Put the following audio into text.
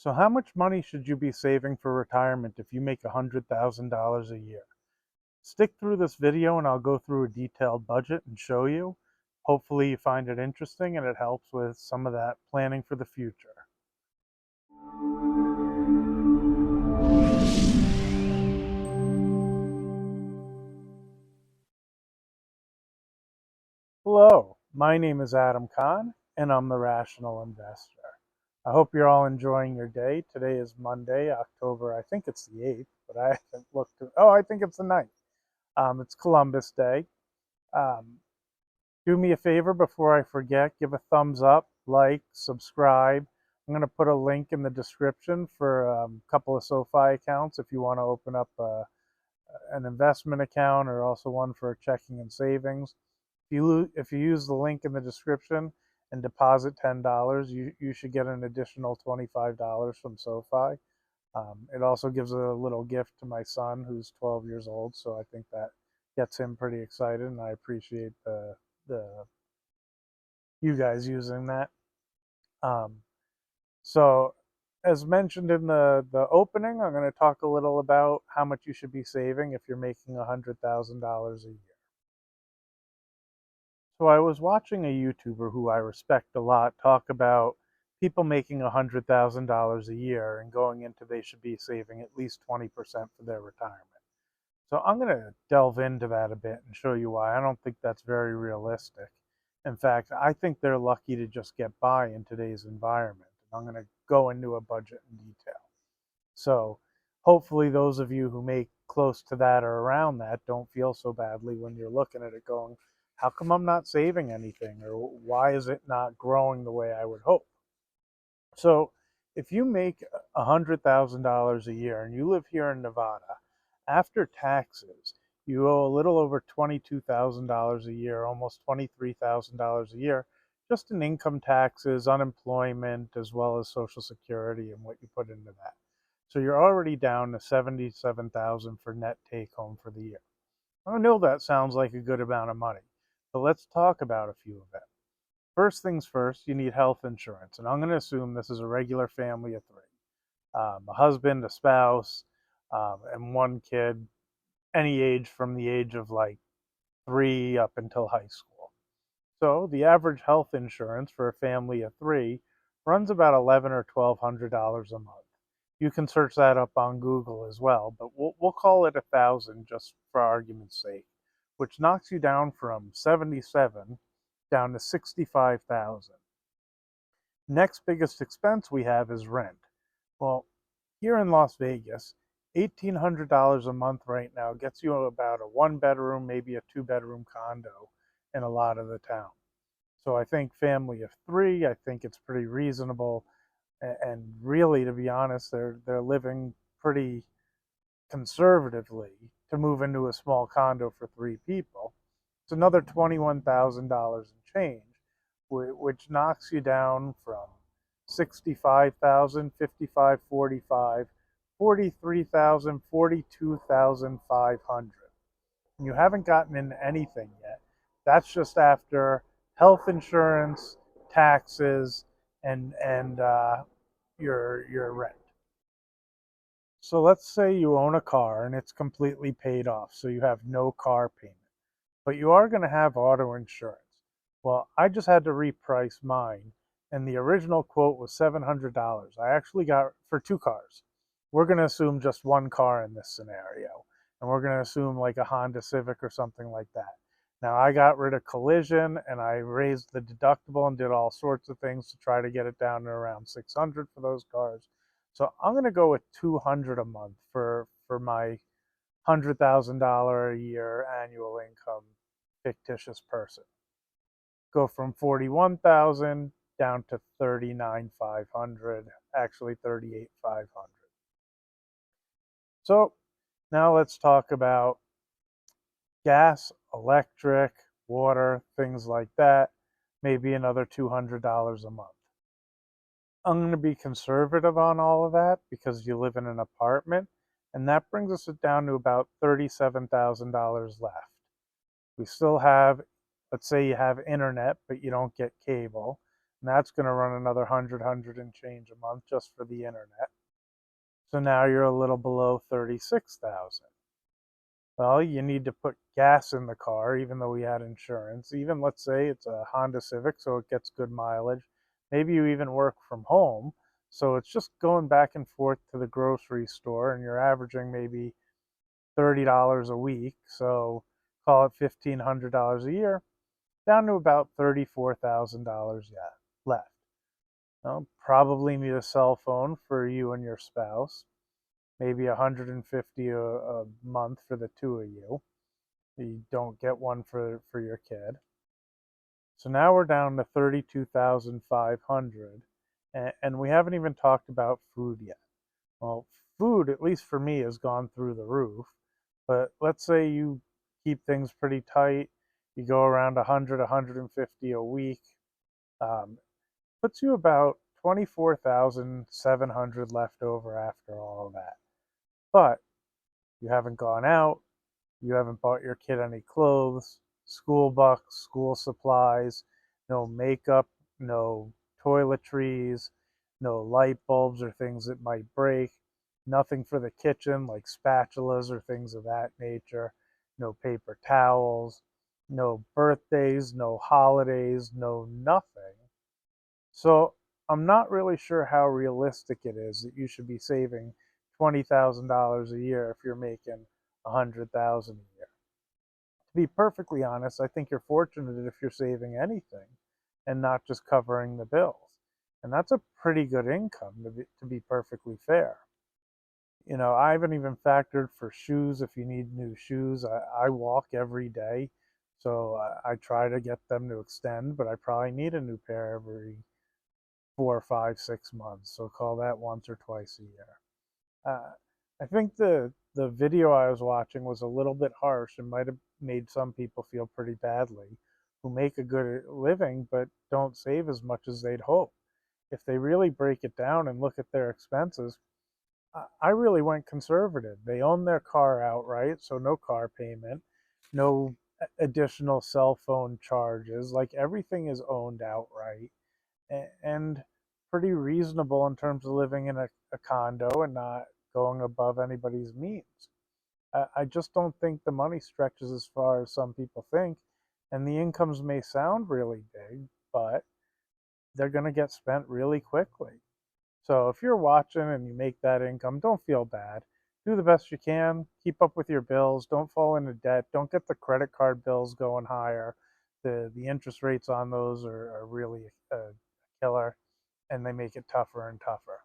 So how much money should you be saving for retirement if you make $100,000 a year? Stick through this video and I'll go through a detailed budget and show you. Hopefully you find it interesting and it helps with some of that planning for the future. Hello, my name is Adam Kahn and I'm the Rational Investor. I hope you're all enjoying your day. Today is Monday, October, I think it's the 8th, but I haven't looked at, I think it's the 9th. It's Columbus Day. Um, Do me a favor before I forget, give a thumbs up, like, subscribe. I'm going to put a link in the description for a couple of SoFi accounts if you want to open up an investment account or also one for checking and savings. If you use the link in the description and deposit $10, you should get an additional $25 from SoFi. It also gives a little gift to my son who's 12 years old, so I think that gets him pretty excited, and I appreciate the you guys using that. Um, so, as mentioned in the opening, I'm going to talk a little about how much you should be saving if you're making $100,000 a year. So, I was watching a YouTuber who I respect a lot talk about people making $100,000 a year and going into they should be saving at least 20% for their retirement. So I'm going to delve into that a bit and show you why I don't think that's very realistic. In fact, I think they're lucky to just get by in today's environment. And I'm going to go into a budget in detail. So hopefully those of you who make close to that or around that don't feel so badly when you're looking at it going, how come I'm not saving anything? Or why is it not growing the way I would hope? So if you make $100,000 a year and you live here in Nevada, after taxes, you owe a little over $22,000 a year, almost $23,000 a year, just in income taxes, unemployment, as well as Social Security and what you put into that. So you're already down to $77,000 for net take home for the year. I know that sounds like a good amount of money, but let's talk about a few of them. First things first, you need health insurance. And I'm going to assume this is a regular family of three, a husband, a spouse, and one kid, any age from the age of like 3 up until high school. So the average health insurance for a family of three runs about $1,100 or $1,200 a month. You can search that up on Google as well, but we'll call it 1,000 just for argument's sake, which knocks you down from 77 down to 65,000. Next biggest expense we have is rent. Well, here in Las Vegas, $1,800 a month right now gets you about a one bedroom, maybe a two-bedroom condo in a lot of the town. So I think family of three, I think it's pretty reasonable. And really, to be honest, they're living pretty conservatively to move into a small condo for three people. It's another $21,000 in change, which knocks you down from 65,000, 55, 45, 43,000, 42,500. You haven't gotten into anything yet. That's just after health insurance, taxes, and your rent. So let's say you own a car and it's completely paid off, so you have no car payment, but you are going to have auto insurance. Well, I just had to reprice mine, and the original quote was $700. I actually got for two cars. We're going to assume just one car in this scenario, and we're going to assume like a Honda Civic or something like that. Now, I got rid of collision and I raised the deductible and did all sorts of things to try to get it down to around 600 for those cars. So I'm going to go with 200 a month for my $100,000 a year annual income fictitious person. Go from 41,000 down to 39,500, actually 38,500. So now let's talk about gas, electric, water, things like that, maybe another $200 a month. I'm going to be conservative on all of that because you live in an apartment, and that brings us down to about $37,000 left. We still have, let's say you have internet, but you don't get cable. And that's going to run another hundred and change a month just for the internet. So now you're a little below 36,000. Well, you need to put gas in the car, even though we had insurance. Even let's say it's a Honda Civic, so it gets good mileage. Maybe you even work from home, so it's just going back and forth to the grocery store, and you're averaging maybe $30 a week. So call it $1,500 a year, down to about $34,000 yet left. Well, probably need a cell phone for you and your spouse, maybe 150 a month for the two of you. You don't get one for your kid. So now we're down to 32,500, and we haven't even talked about food yet. Well, food, at least for me, has gone through the roof. But let's say you keep things pretty tight. You go around 100, 150 a week. Um, puts you about 24,700 left over after all of that. But you haven't gone out, you haven't bought your kid any clothes, school bucks, school supplies, no makeup, no toiletries, no light bulbs or things that might break, nothing for the kitchen like spatulas or things of that nature, no paper towels, no birthdays, no holidays, no nothing. So I'm not really sure how realistic it is that you should be saving $20,000 a year if you're making 100,000 a year. To be perfectly honest, I think you're fortunate if you're saving anything and not just covering the bills. And that's a pretty good income to be perfectly fair. I haven't even factored for shoes if you need new shoes. I walk every day, so I try to get them to extend, but I probably need a new pair every 4, 5, 6 months. So call that once or twice a year. Uh, I think the video I was watching was a little bit harsh and might have made some people feel pretty badly who make a good living but don't save as much as they'd hope. If they really break it down and look at their expenses, I really went conservative. They own their car outright, so no car payment, no additional cell phone charges. Like everything is owned outright and pretty reasonable in terms of living in a condo and not going above anybody's means. I just don't think the money stretches as far as some people think, and the incomes may sound really big, but they're going to get spent really quickly. So if you're watching and you make that income, don't feel bad. Do the best you can. Keep up with your bills. Don't fall into debt. Don't get the credit card bills going higher. The interest rates on those are really a killer, and they make it tougher and tougher.